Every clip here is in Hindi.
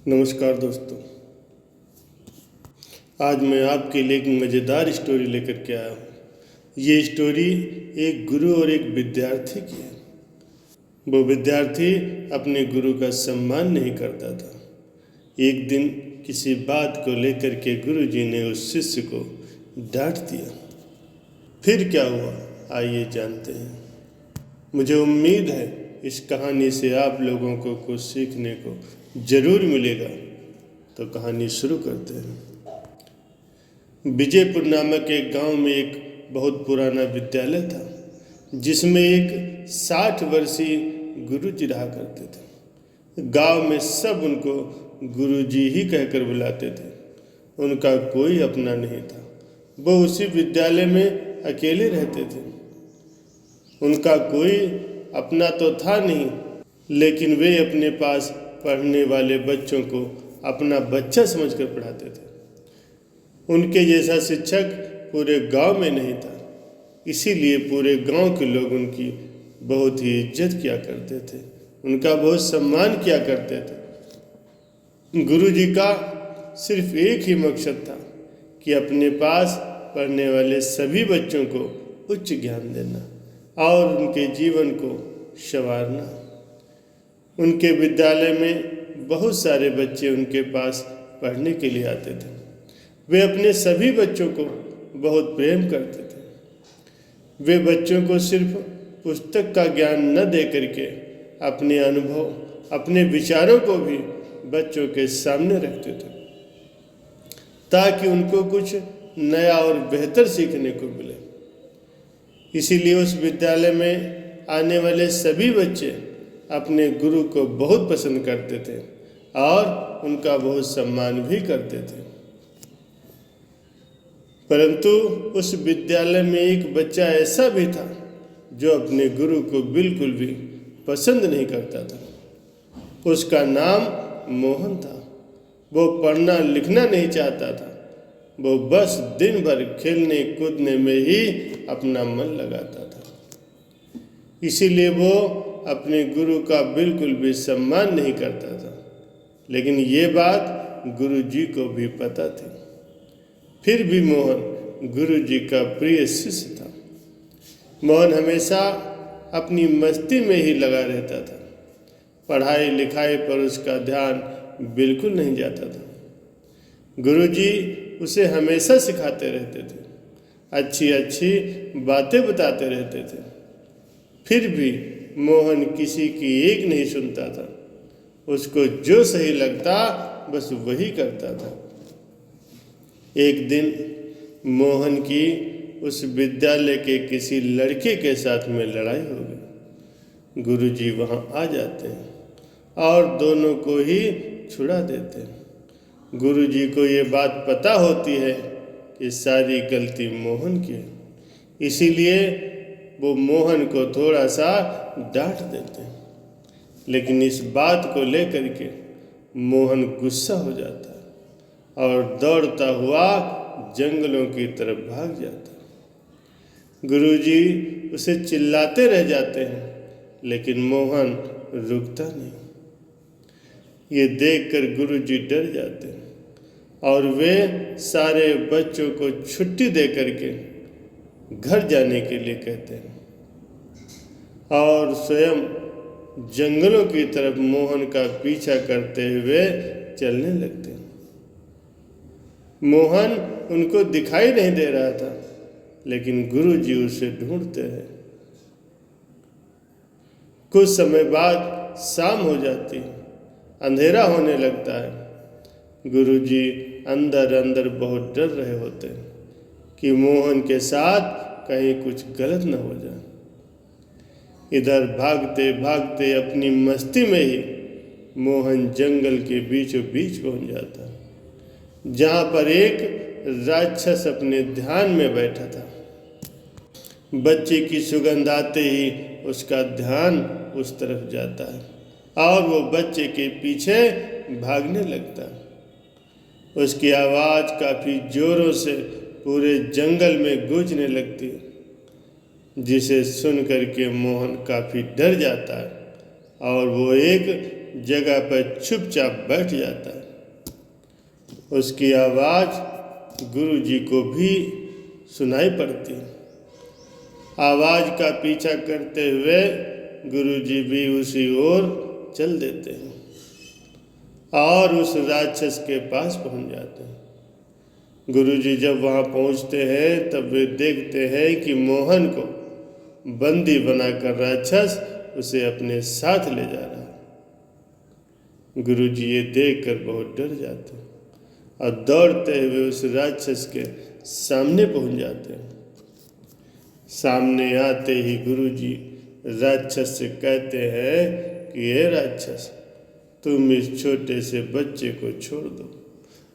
नमस्कार दोस्तों। आज मैं आपके लिए एक मज़ेदार स्टोरी लेकर के आया हूँ। ये स्टोरी एक गुरु और एक विद्यार्थी की है। वो विद्यार्थी अपने गुरु का सम्मान नहीं करता था। एक दिन किसी बात को लेकर के गुरु जी ने उस शिष्य को डांट दिया। फिर क्या हुआ, आइए जानते हैं। मुझे उम्मीद है इस कहानी से आप लोगों को कुछ सीखने को ज़रूर मिलेगा। तो कहानी शुरू करते हैं। विजयपुर नामक एक गांव में एक बहुत पुराना विद्यालय था, जिसमें एक 60 वर्षीय गुरु जी रहा करते थे। गांव में सब उनको गुरु जी ही कहकर बुलाते थे। उनका कोई अपना नहीं था। वो उसी विद्यालय में अकेले रहते थे। उनका कोई अपना तो था नहीं, लेकिन वे अपने पास पढ़ने वाले बच्चों को अपना बच्चा समझकर पढ़ाते थे। उनके जैसा शिक्षक पूरे गांव में नहीं था, इसीलिए पूरे गांव के लोग उनकी बहुत ही इज्जत किया करते थे, उनका बहुत सम्मान किया करते थे। गुरु जी का सिर्फ एक ही मकसद था कि अपने पास पढ़ने वाले सभी बच्चों को उच्च ज्ञान देना और उनके जीवन को संवारना। उनके विद्यालय में बहुत सारे बच्चे उनके पास पढ़ने के लिए आते थे। वे अपने सभी बच्चों को बहुत प्रेम करते थे। वे बच्चों को सिर्फ पुस्तक का ज्ञान न दे करके अपने अनुभव, अपने विचारों को भी बच्चों के सामने रखते थे, ताकि उनको कुछ नया और बेहतर सीखने को मिले। इसीलिए उस विद्यालय में आने वाले सभी बच्चे अपने गुरु को बहुत पसंद करते थे और उनका बहुत सम्मान भी करते थे। परंतु उस विद्यालय में एक बच्चा ऐसा भी था जो अपने गुरु को बिल्कुल भी पसंद नहीं करता था। उसका नाम मोहन था। वो पढ़ना लिखना नहीं चाहता था। वो बस दिन भर खेलने कूदने में ही अपना मन लगाता था। इसीलिए वो अपने गुरु का बिल्कुल भी सम्मान नहीं करता था। लेकिन ये बात गुरु जी को भी पता थी। फिर भी मोहन गुरु जी का प्रिय शिष्य था। मोहन हमेशा अपनी मस्ती में ही लगा रहता था। पढ़ाई लिखाई पर उसका ध्यान बिल्कुल नहीं जाता था। गुरु जी उसे हमेशा सिखाते रहते थे, अच्छी अच्छी बातें बताते रहते थे। फिर भी मोहन किसी की एक नहीं सुनता था। उसको जो सही लगता बस वही करता था। एक दिन मोहन की उस विद्यालय के किसी लड़के के साथ में लड़ाई हो गई। गुरुजी वहाँ आ जाते हैं और दोनों को ही छुड़ा देते हैं। गुरुजी को ये बात पता होती है कि सारी गलती मोहन की है, इसीलिए वो मोहन को थोड़ा सा डांट देते हैं। लेकिन इस बात को लेकर के मोहन गुस्सा हो जाता है और दौड़ता हुआ जंगलों की तरफ भाग जाता है। गुरुजी उसे चिल्लाते रह जाते हैं, लेकिन मोहन रुकता नहीं। ये देखकर गुरुजी डर जाते हैं और वे सारे बच्चों को छुट्टी दे करके घर जाने के लिए कहते हैं और स्वयं जंगलों की तरफ मोहन का पीछा करते हुए चलने लगते हैं। मोहन उनको दिखाई नहीं दे रहा था, लेकिन गुरुजी उसे ढूंढते हैं। कुछ समय बाद शाम हो जाती है, अंधेरा होने लगता है। गुरुजी अंदर अंदर बहुत डर रहे होते हैं कि मोहन के साथ कहीं कुछ गलत न हो जाए। इधर भागते भागते अपनी मस्ती में ही मोहन जंगल के बीचों बीच पहुंच जाता, जहाँ पर एक राक्षस अपने ध्यान में बैठा था। बच्चे की सुगंध आते ही उसका ध्यान उस तरफ जाता है और वो बच्चे के पीछे भागने लगता है। उसकी आवाज़ काफ़ी जोरों से पूरे जंगल में गूंजने लगती है, जिसे सुन करके मोहन काफ़ी डर जाता है और वो एक जगह पर चुपचाप बैठ जाता है। उसकी आवाज़ गुरुजी को भी सुनाई पड़ती। आवाज़ का पीछा करते हुए गुरुजी भी उसी ओर चल देते हैं और उस राक्षस के पास पहुंच जाते हैं। गुरुजी जब वहां पहुंचते हैं तब वे देखते हैं कि मोहन को बंदी बनाकर राक्षस उसे अपने साथ ले जा रहा है। गुरुजी ये देखकर बहुत डर जाते हैं और दौड़ते हुए उस राक्षस के सामने पहुंच जाते हैं। सामने आते ही गुरुजी राक्षस से कहते हैं कि ये राक्षस, तुम इस छोटे से बच्चे को छोड़ दो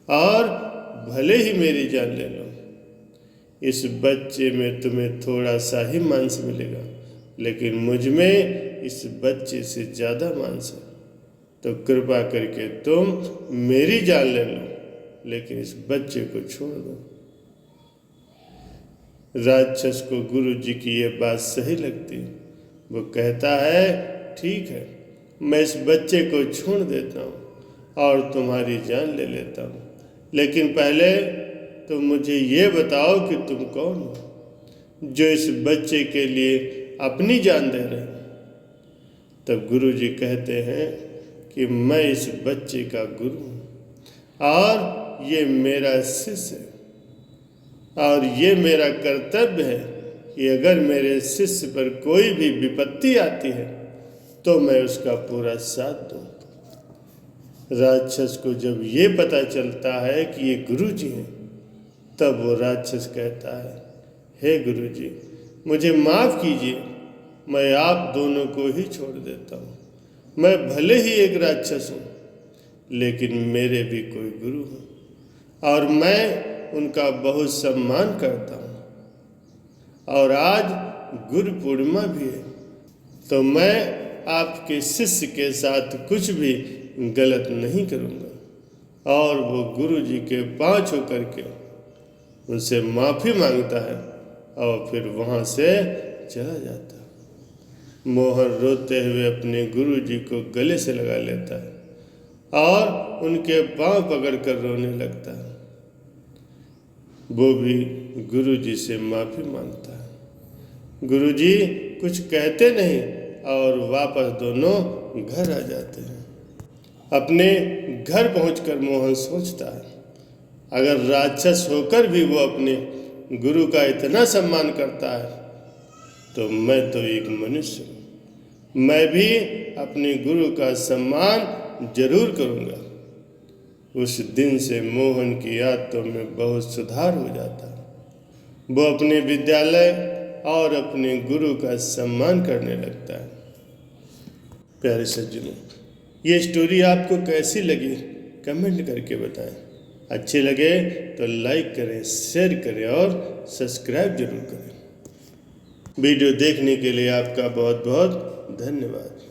और भले ही मेरी जान ले लो। इस बच्चे में तुम्हें थोड़ा सा ही मांस मिलेगा, लेकिन मुझ में इस बच्चे से ज़्यादा मांस है। तो कृपा करके तुम मेरी जान ले लो, लेकिन इस बच्चे को छोड़ दो। राक्षस को गुरुजी की ये बात सही लगती। वो कहता है, ठीक है, मैं इस बच्चे को छोड़ देता हूँ और तुम्हारी जान ले लेता हूँ, लेकिन पहले तुम मुझे ये बताओ कि तुम कौन हो जो इस बच्चे के लिए अपनी जान दे रहे हो। तब गुरुजी कहते हैं कि मैं इस बच्चे का गुरु हूँ और ये मेरा शिष्य है, और ये मेरा कर्तव्य है कि अगर मेरे शिष्य पर कोई भी विपत्ति आती है तो मैं उसका पूरा साथ दूँ। राक्षस को जब ये पता चलता है कि ये गुरुजी हैं, तब वो राक्षस कहता है, हे गुरुजी, मुझे माफ़ कीजिए, मैं आप दोनों को ही छोड़ देता हूँ। मैं भले ही एक राक्षस हूँ, लेकिन मेरे भी कोई गुरु हैं और मैं उनका बहुत सम्मान करता हूँ। और आज गुरु पूर्णिमा भी है, तो मैं आपके शिष्य के साथ कुछ भी गलत नहीं करूँगा। और वो गुरुजी के पाँव छू करके उनसे माफ़ी मांगता है और फिर वहाँ से चला जाता है। मोहन रोते हुए अपने गुरुजी को गले से लगा लेता है और उनके पाँव पकड़कर रोने लगता है। वो भी गुरुजी से माफ़ी मांगता है। गुरुजी कुछ कहते नहीं और वापस दोनों घर आ जाते हैं। अपने घर पहुंचकर मोहन सोचता है, अगर राक्षस होकर भी वो अपने गुरु का इतना सम्मान करता है तो मैं तो एक मनुष्य हूँ। मैं भी अपने गुरु का सम्मान जरूर करूँगा। उस दिन से मोहन की आदतों में बहुत सुधार हो जाता है। वो अपने विद्यालय और अपने गुरु का सम्मान करने लगता है। प्यारे सज्जनों, ये स्टोरी आपको कैसी लगी कमेंट करके बताएं। अच्छी लगे तो लाइक करें, शेयर करें और सब्सक्राइब जरूर करें। वीडियो देखने के लिए आपका बहुत बहुत धन्यवाद।